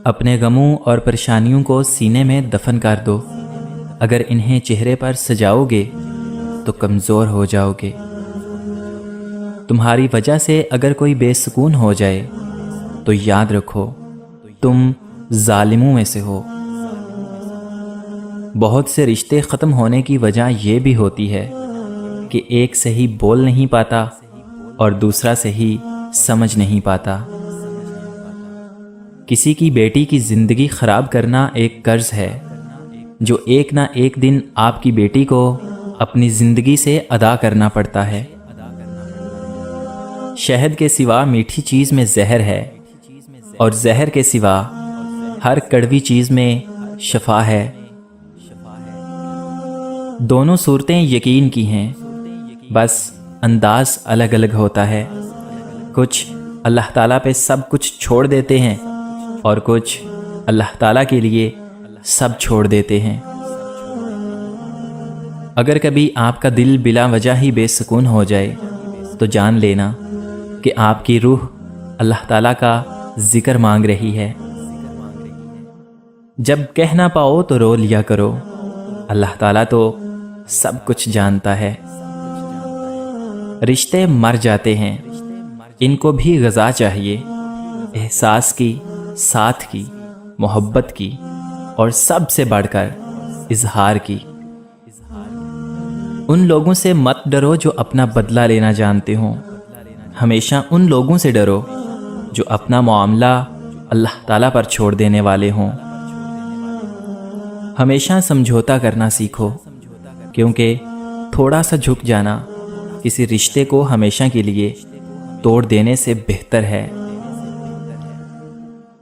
اپنے غموں اور پریشانیوں کو سینے میں دفن کر دو۔ اگر انہیں چہرے پر سجاؤ گے تو کمزور ہو جاؤ گے۔ تمہاری وجہ سے اگر کوئی بے سکون ہو جائے تو یاد رکھو تم ظالموں میں سے ہو۔ بہت سے رشتے ختم ہونے کی وجہ یہ بھی ہوتی ہے کہ ایک صحیح بول نہیں پاتا اور دوسرا صحیح سمجھ نہیں پاتا۔ کسی کی بیٹی کی زندگی خراب کرنا ایک قرض ہے جو ایک نہ ایک دن آپ کی بیٹی کو اپنی زندگی سے ادا کرنا پڑتا ہے۔ شہد کے سوا میٹھی چیز میں زہر ہے اور زہر کے سوا ہر کڑوی چیز میں شفا ہے۔ دونوں صورتیں یقین کی ہیں، بس انداز الگ الگ ہوتا ہے۔ کچھ اللہ تعالیٰ پہ سب کچھ چھوڑ دیتے ہیں اور کچھ اللہ تعالیٰ کے لیے سب چھوڑ دیتے ہیں۔ اگر کبھی آپ کا دل بلا وجہ ہی بے سکون ہو جائے تو جان لینا کہ آپ کی روح اللہ تعالیٰ کا ذکر مانگ رہی ہے۔ جب کہہ نہ پاؤ تو رو لیا کرو، اللہ تعالیٰ تو سب کچھ جانتا ہے۔ رشتے مر جاتے ہیں، ان کو بھی غذا چاہیے، احساس کی، ساتھ کی، محبت کی اور سب سے بڑھ کر اظہار کی۔ ان لوگوں سے مت ڈرو جو اپنا بدلہ لینا جانتے ہوں، ہمیشہ ان لوگوں سے ڈرو جو اپنا معاملہ اللہ تعالیٰ پر چھوڑ دینے والے ہوں۔ ہمیشہ سمجھوتا کرنا سیکھو، کیونکہ تھوڑا سا جھک جانا کسی رشتے کو ہمیشہ کے لیے توڑ دینے سے بہتر ہے۔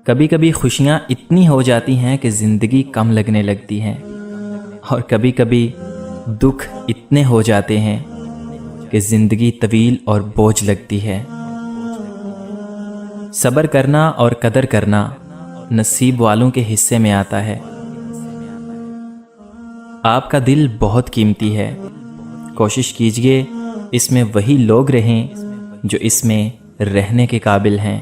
کبھی کبھی خوشیاں اتنی ہو جاتی ہیں کہ زندگی کم لگنے لگتی ہے، اور کبھی کبھی دکھ اتنے ہو جاتے ہیں کہ زندگی طویل اور بوجھ لگتی ہے۔ صبر کرنا اور قدر کرنا نصیب والوں کے حصے میں آتا ہے۔ آپ کا دل بہت قیمتی ہے، کوشش کیجئے اس میں وہی لوگ رہیں جو اس میں رہنے کے قابل ہیں۔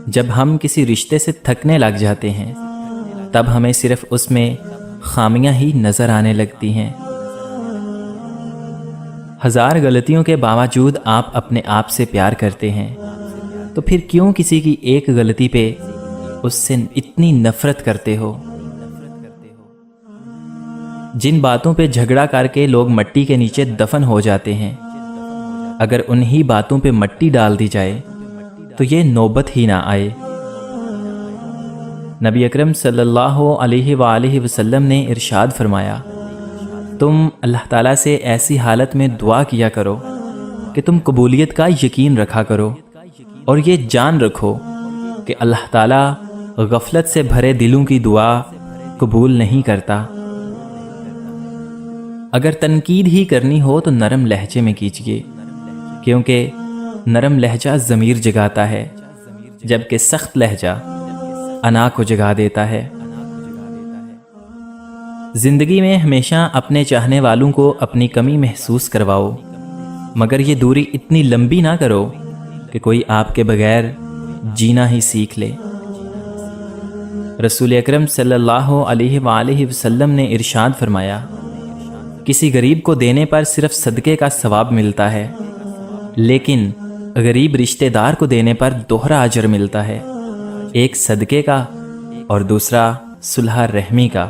جب ہم کسی رشتے سے تھکنے لگ جاتے ہیں تب ہمیں صرف اس میں خامیاں ہی نظر آنے لگتی ہیں۔ ہزار غلطیوں کے باوجود آپ اپنے آپ سے پیار کرتے ہیں، تو پھر کیوں کسی کی ایک غلطی پہ اس سے اتنی نفرت کرتے ہو؟ جن باتوں پہ جھگڑا کر کے لوگ مٹی کے نیچے دفن ہو جاتے ہیں، اگر انہی باتوں پہ مٹی ڈال دی جائے تو یہ نوبت ہی نہ آئے۔ نبی اکرم صلی اللہ علیہ وآلہ وسلم نے ارشاد فرمایا، تم اللہ تعالیٰ سے ایسی حالت میں دعا کیا کرو کہ تم قبولیت کا یقین رکھا کرو، اور یہ جان رکھو کہ اللہ تعالیٰ غفلت سے بھرے دلوں کی دعا قبول نہیں کرتا۔ اگر تنقید ہی کرنی ہو تو نرم لہجے میں کیجیے، کیونکہ نرم لہجہ ضمیر جگاتا ہے، جبکہ سخت لہجہ انا کو جگا دیتا ہے۔ زندگی میں ہمیشہ اپنے چاہنے والوں کو اپنی کمی محسوس کرواؤ، مگر یہ دوری اتنی لمبی نہ کرو کہ کوئی آپ کے بغیر جینا ہی سیکھ لے۔ رسول اکرم صلی اللہ علیہ وآلہ وسلم نے ارشاد فرمایا، کسی غریب کو دینے پر صرف صدقے کا ثواب ملتا ہے، لیکن غریب رشتہ دار کو دینے پر دوہرا اجر ملتا ہے، ایک صدقے کا اور دوسرا صلح رحمی کا۔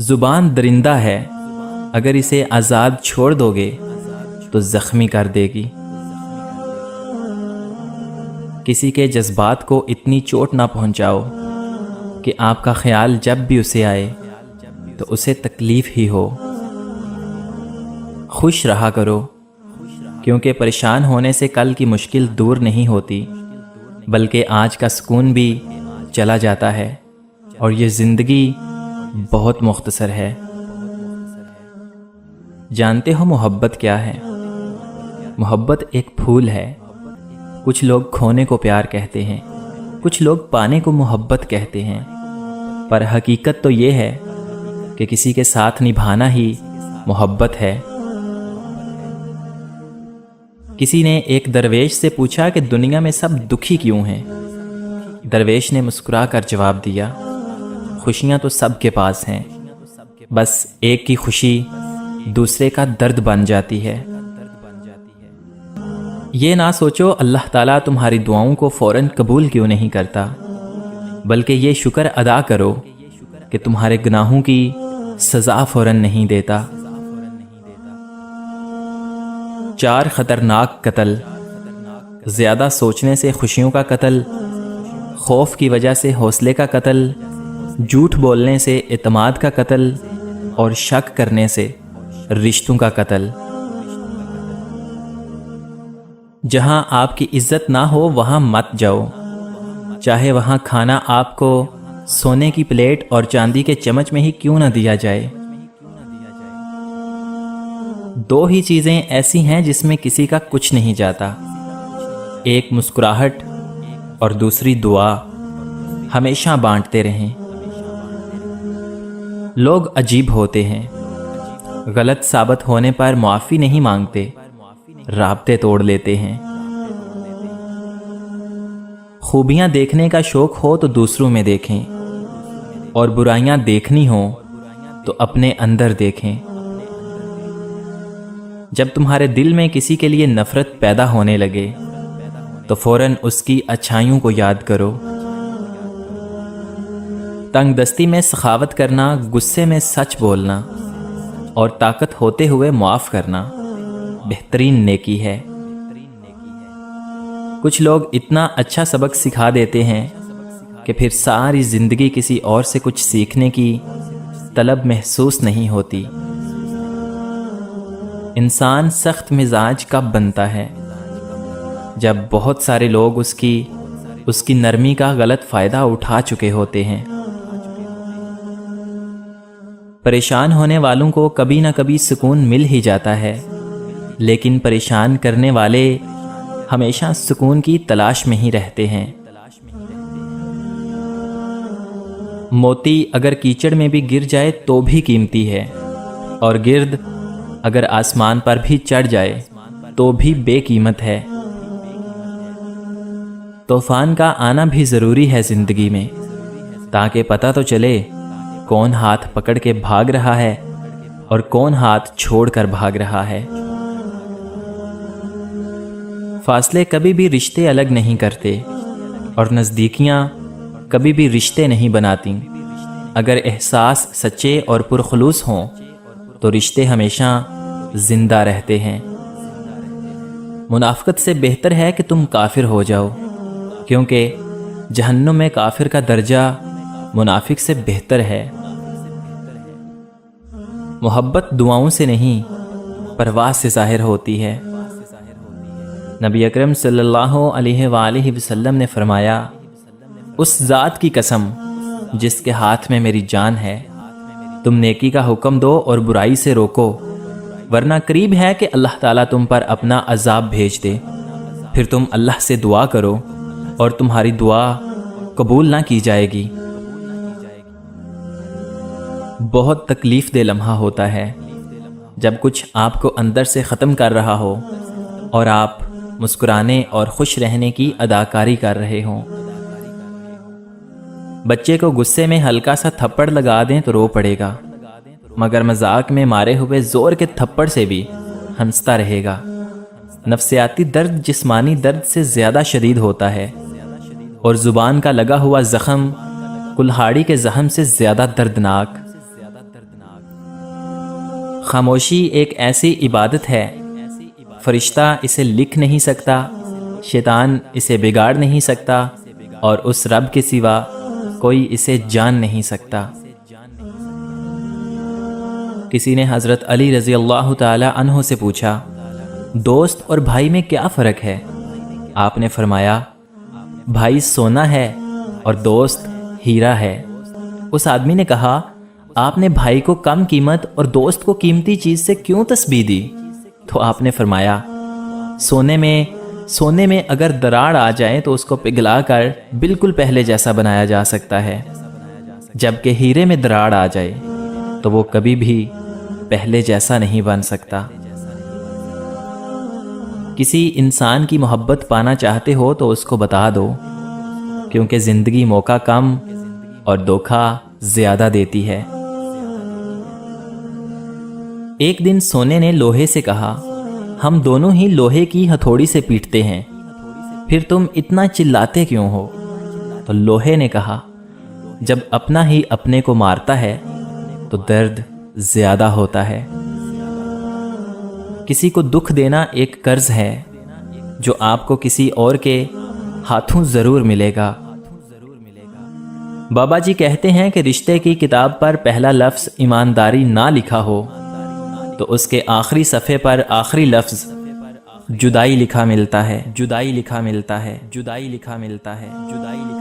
زبان درندہ ہے، اگر اسے آزاد چھوڑ دو گے تو زخمی کر دے گی۔ کسی کے جذبات کو اتنی چوٹ نہ پہنچاؤ کہ آپ کا خیال جب بھی اسے آئے تو اسے تکلیف ہی ہو۔ خوش رہا کرو، کیونکہ پریشان ہونے سے کل کی مشکل دور نہیں ہوتی، بلکہ آج کا سکون بھی چلا جاتا ہے، اور یہ زندگی بہت مختصر ہے۔ جانتے ہو محبت کیا ہے؟ محبت ایک پھول ہے۔ کچھ لوگ کھونے کو پیار کہتے ہیں، کچھ لوگ پانے کو محبت کہتے ہیں، پر حقیقت تو یہ ہے کہ کسی کے ساتھ نبھانا ہی محبت ہے۔ کسی نے ایک درویش سے پوچھا کہ دنیا میں سب دکھی کیوں ہیں؟ درویش نے مسکرا کر جواب دیا، خوشیاں تو سب کے پاس ہیں، بس ایک کی خوشی دوسرے کا درد بن جاتی ہے۔ یہ نہ سوچو اللہ تعالیٰ تمہاری دعاؤں کو فوراً قبول کیوں نہیں کرتا، بلکہ یہ شکر ادا کرو کہ تمہارے گناہوں کی سزا فوراً نہیں دیتا۔ 4 خطرناک قتل: زیادہ سوچنے سے خوشیوں کا قتل، خوف کی وجہ سے حوصلے کا قتل، جھوٹ بولنے سے اعتماد کا قتل، اور شک کرنے سے رشتوں کا قتل۔ جہاں آپ کی عزت نہ ہو وہاں مت جاؤ، چاہے وہاں کھانا آپ کو سونے کی پلیٹ اور چاندی کے چمچ میں ہی کیوں نہ دیا جائے۔ 2 ہی چیزیں ایسی ہیں جس میں کسی کا کچھ نہیں جاتا، ایک مسکراہٹ اور دوسری دعا۔ ہمیشہ بانٹتے رہیں۔ لوگ عجیب ہوتے ہیں، غلط ثابت ہونے پر معافی نہیں مانگتے، رابطے توڑ لیتے ہیں۔ خوبیاں دیکھنے کا شوق ہو تو دوسروں میں دیکھیں، اور برائیاں دیکھنی ہوں تو اپنے اندر دیکھیں۔ جب تمہارے دل میں کسی کے لیے نفرت پیدا ہونے لگے تو فوراً اس کی اچھائیوں کو یاد کرو۔ تنگ دستی میں سخاوت کرنا، غصے میں سچ بولنا، اور طاقت ہوتے ہوئے معاف کرنا بہترین نیکی ہے۔ کچھ لوگ اتنا اچھا سبق سکھا دیتے ہیں کہ پھر ساری زندگی کسی اور سے کچھ سیکھنے کی طلب محسوس نہیں ہوتی۔ انسان سخت مزاج کب بنتا ہے؟ جب بہت سارے لوگ اس کی نرمی کا غلط فائدہ اٹھا چکے ہوتے ہیں۔ پریشان ہونے والوں کو کبھی نہ کبھی سکون مل ہی جاتا ہے، لیکن پریشان کرنے والے ہمیشہ سکون کی تلاش میں ہی رہتے ہیں۔ موتی اگر کیچڑ میں بھی گر جائے تو بھی قیمتی ہے، اور گرد اگر آسمان پر بھی چڑھ جائے تو بھی بے قیمت ہے۔ طوفان کا آنا بھی ضروری ہے زندگی میں، تاکہ پتہ تو چلے کون ہاتھ پکڑ کے بھاگ رہا ہے اور کون ہاتھ چھوڑ کر بھاگ رہا ہے۔ فاصلے کبھی بھی رشتے الگ نہیں کرتے، اور نزدیکیاں کبھی بھی رشتے نہیں بناتی۔ اگر احساس سچے اور پرخلوص ہوں تو رشتے ہمیشہ زندہ رہتے ہیں۔ منافقت سے بہتر ہے کہ تم کافر ہو جاؤ، کیونکہ جہنم میں کافر کا درجہ منافق سے بہتر ہے۔ محبت دعاؤں سے نہیں، پرواز سے ظاہر ہوتی ہے۔ نبی اکرم صلی اللہ علیہ وآلہ وسلم نے فرمایا، اس ذات کی قسم جس کے ہاتھ میں میری جان ہے، تم نیکی کا حکم دو اور برائی سے روکو، ورنہ قریب ہے کہ اللہ تعالیٰ تم پر اپنا عذاب بھیج دے۔ پھر تم اللہ سے دعا کرو اور تمہاری دعا قبول نہ کی جائے گی۔ بہت تکلیف دہ لمحہ ہوتا ہے جب کچھ آپ کو اندر سے ختم کر رہا ہو اور آپ مسکرانے اور خوش رہنے کی اداکاری کر رہے ہوں۔ بچے کو غصے میں ہلکا سا تھپڑ لگا دیں تو رو پڑے گا، مگر مذاق میں مارے ہوئے زور کے تھپڑ سے بھی ہنستا رہے گا۔ نفسیاتی درد جسمانی درد سے زیادہ شدید ہوتا ہے، اور زبان کا لگا ہوا زخم کلہاڑی کے زخم سے زیادہ دردناک۔ خاموشی ایک ایسی عبادت ہے، فرشتہ اسے لکھ نہیں سکتا، شیطان اسے بگاڑ نہیں سکتا، اور اس رب کے سوا کوئی اسے جان نہیں سکتا۔ کسی نے حضرت علی رضی اللہ تعالی عنہ سے پوچھا، دوست اور بھائی میں کیا فرق ہے؟ آپ نے فرمایا، بھائی سونا ہے اور دوست ہیرا ہے۔ اس آدمی نے کہا، آپ نے بھائی کو کم قیمت اور دوست کو قیمتی چیز سے کیوں تسبیح دی؟ تو آپ نے فرمایا، سونے میں اگر دراڑ آ جائے تو اس کو پگھلا کر بالکل پہلے جیسا بنایا جا سکتا ہے، جبکہ ہیرے میں دراڑ آ جائے تو وہ کبھی بھی پہلے جیسا نہیں بن سکتا۔ کسی انسان کی محبت پانا چاہتے ہو تو اس کو بتا دو، کیونکہ زندگی موقع کم اور دھوکہ زیادہ دیتی ہے۔ ایک دن سونے نے لوہے سے کہا، ہم دونوں ہی لوہے کی ہتھوڑی سے پیٹتے ہیں، پھر تم اتنا چلاتے کیوں ہو؟ تو لوہے نے کہا، جب اپنا ہی اپنے کو مارتا ہے تو درد زیادہ ہوتا ہے۔ کسی کو دکھ دینا ایک قرض ہے جو آپ کو کسی اور کے ہاتھوں ضرور ملے گا۔ بابا جی کہتے ہیں کہ رشتے کی کتاب پر پہلا لفظ ایمانداری نہ لکھا ہو تو اس کے آخری صفحے پر آخری لفظ جدائی لکھا ملتا ہے، جدائی لکھا ملتا ہے، جدائی لکھا ملتا ہے، جدائی لکھا